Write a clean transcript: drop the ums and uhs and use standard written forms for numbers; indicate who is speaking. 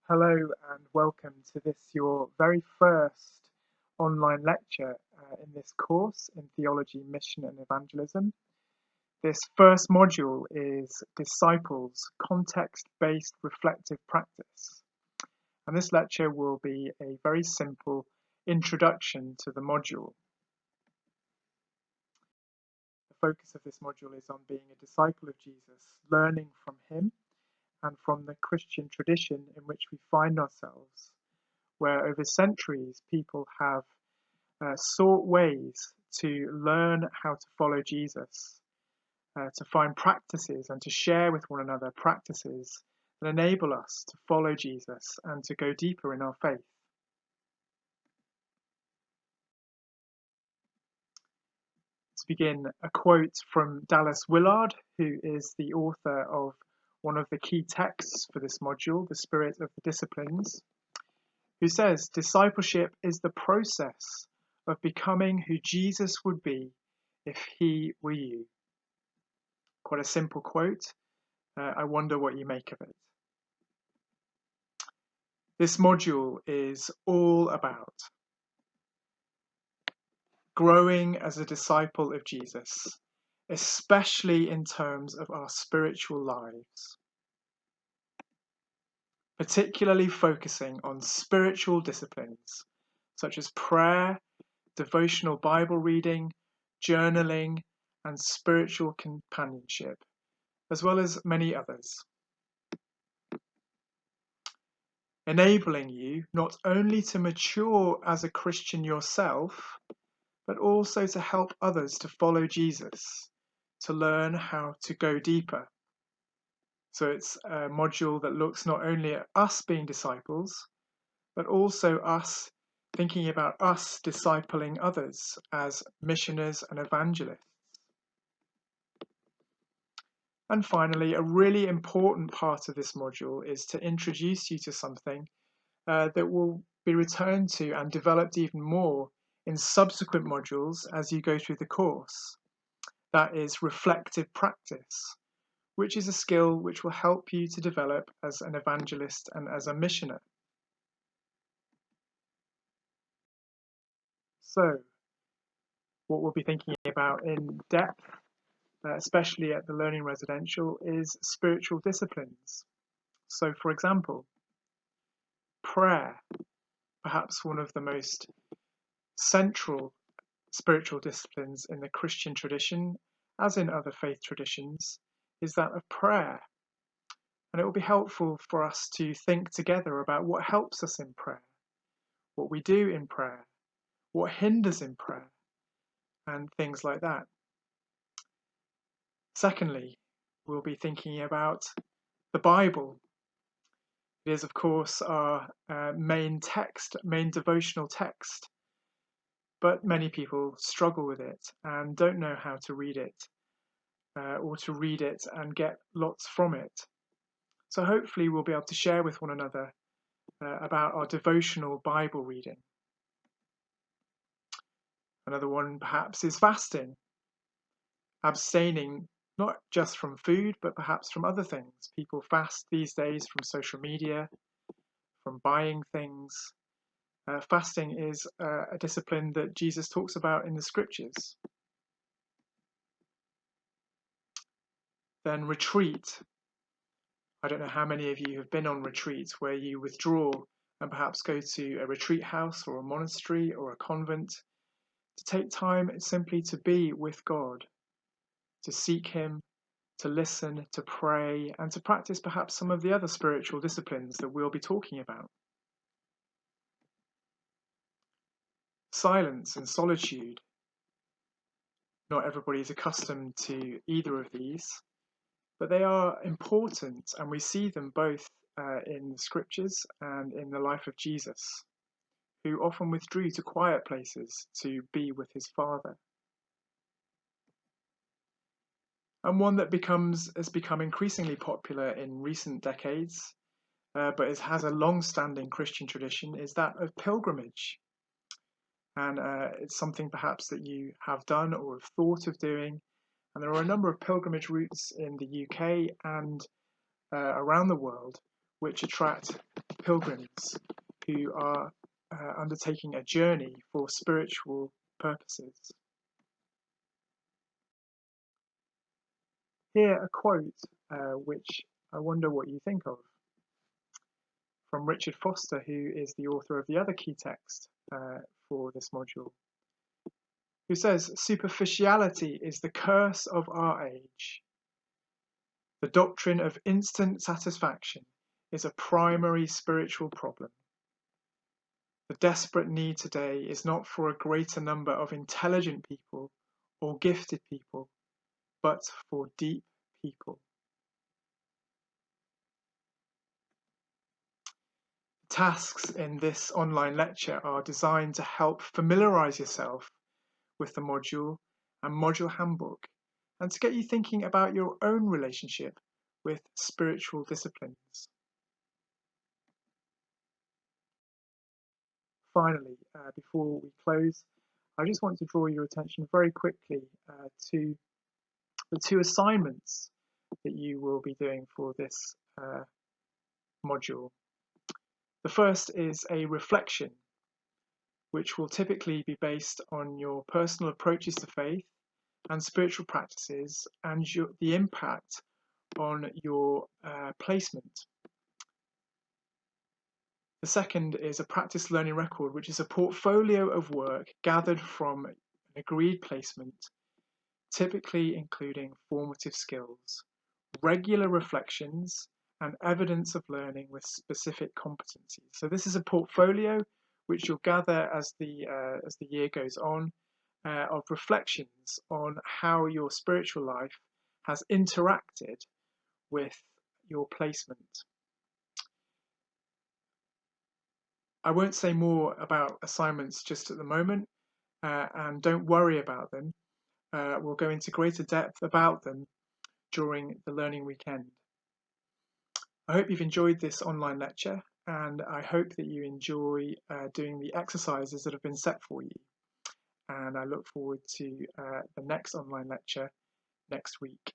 Speaker 1: Hello and welcome to this, your very first online lecture in this course in Theology, Mission and Evangelism. This first module is Disciples, Context-Based Reflective Practice. And this lecture will be a very simple introduction to the module. The focus of this module is on being a disciple of Jesus, learning from him and from the Christian tradition in which we find ourselves, where over centuries people have sought ways to learn how to follow Jesus, to find practices and to share with one another practices that enable us to follow Jesus and to go deeper in our faith. To begin, a quote from Dallas Willard, who is the author of one of the key texts for this module, The Spirit of the Disciplines, who says, "Discipleship is the process of becoming who Jesus would be if he were you." Quite a simple quote. I wonder what you make of it. This module is all about growing as a disciple of Jesus, especially in terms of our spiritual lives, particularly focusing on spiritual disciplines such as prayer, devotional Bible reading, journaling, and spiritual companionship, as well as many others. Enabling you not only to mature as a Christian yourself, but also to help others to follow Jesus, to learn how to go deeper. So it's a module that looks not only at us being disciples, but also us thinking about us discipling others as missioners and evangelists. And finally, a really important part of this module is to introduce you to something that will be returned to and developed even more in subsequent modules as you go through the course. That is reflective practice, which is a skill which will help you to develop as an evangelist and as a missioner. So, what we'll be thinking about in depth, especially at the Learning Residential, is spiritual disciplines. So, for example, prayer, perhaps one of the most central spiritual disciplines in the Christian tradition, as in other faith traditions, is that of prayer. And it will be helpful for us to think together about what helps us in prayer, what we do in prayer, what hinders in prayer, and things like that. Secondly, we'll be thinking about the Bible. It is, of course, our main devotional text, but many people struggle with it and don't know how to read it, or to read it and get lots from it. So hopefully we'll be able to share with one another about our devotional Bible reading. Another one perhaps is fasting, abstaining not just from food, but perhaps from other things. People fast these days from social media, from buying things. Fasting is a discipline that Jesus talks about in the scriptures. Then retreat. I don't know how many of you have been on retreats where you withdraw and perhaps go to a retreat house or a monastery or a convent to take time simply to be with God, to seek him, to listen, to pray, and to practice perhaps some of the other spiritual disciplines that we'll be talking about. Silence and solitude. Not everybody is accustomed to either of these, but they are important, and we see them both in the scriptures and in the life of Jesus, who often withdrew to quiet places to be with his Father. And one that has become increasingly popular in recent decades, but has a long-standing Christian tradition, is that of pilgrimage. And it's something perhaps that you have done or have thought of doing. And there are a number of pilgrimage routes in the UK and around the world which attract pilgrims who are undertaking a journey for spiritual purposes. Here a quote which I wonder what you think of, from Richard Foster, who is the author of the other key text for this module, who says, "Superficiality is the curse of our age. The doctrine of instant satisfaction is a primary spiritual problem. The desperate need today is not for a greater number of intelligent people or gifted people, but for deep people." Tasks in this online lecture are designed to help familiarise yourself with the module and module handbook, and to get you thinking about your own relationship with spiritual disciplines. Finally, before we close, I just want to draw your attention very quickly to the two assignments that you will be doing for this module. The first is a reflection, which will typically be based on your personal approaches to faith and spiritual practices and the impact on your placement. The second is a practice learning record, which is a portfolio of work gathered from an agreed placement, typically including formative skills, regular reflections, and evidence of learning with specific competencies. So this is a portfolio which you'll gather as the year goes on, of reflections on how your spiritual life has interacted with your placement. I won't say more about assignments just at the moment, and don't worry about them. We'll go into greater depth about them during the learning weekend. I hope you've enjoyed this online lecture, and I hope that you enjoy doing the exercises that have been set for you. And I look forward to the next online lecture next week.